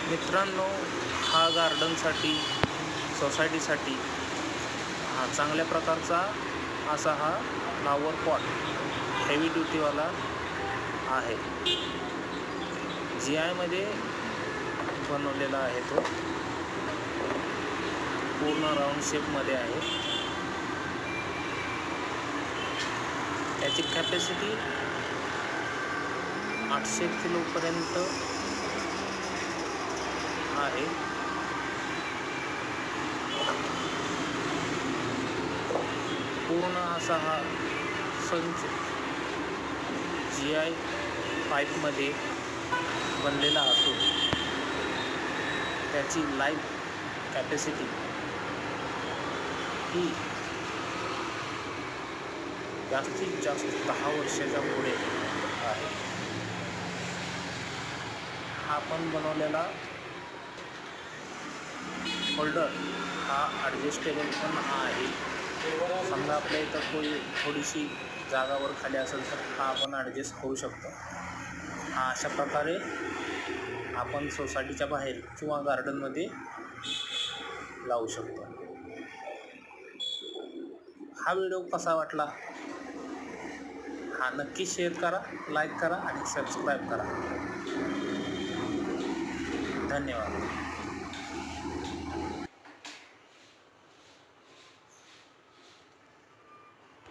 मित्रांनो, हा गार्डनसाठी सोसायटीसाठी हा चांगल्या प्रकारचा असा हा फ्लावर पॉट हेवी ड्युटीवाला आहे. GI मध्ये बनवलेला आहे. तो पूर्ण राऊंड शेपमध्ये आहे. त्याची कॅपॅसिटी 800 किलोपर्यंत आहे. पूर्ण असा हा संच GI पाईपमध्ये बनलेला असून त्याची लाईफ कॅपॅसिटी ही जास्तीत जास्त 10 वर्षाच्या पुढे आहे. हा पण बनवलेला होल्डर हा ॲडजस्टेबल पण आहे. समजा आपल्या इथं थोडीशी जागावर खाली असेल तर हा आपण ॲडजस्ट करू शकतो. हा अशा प्रकारे आपण सोसायटीच्या बाहेर किंवा गार्डनमध्ये लावू शकतो. हा व्हिडिओ कसा वाटला हा नक्की शेअर करा, लाईक करा आणि सबस्क्राईब करा. धन्यवाद.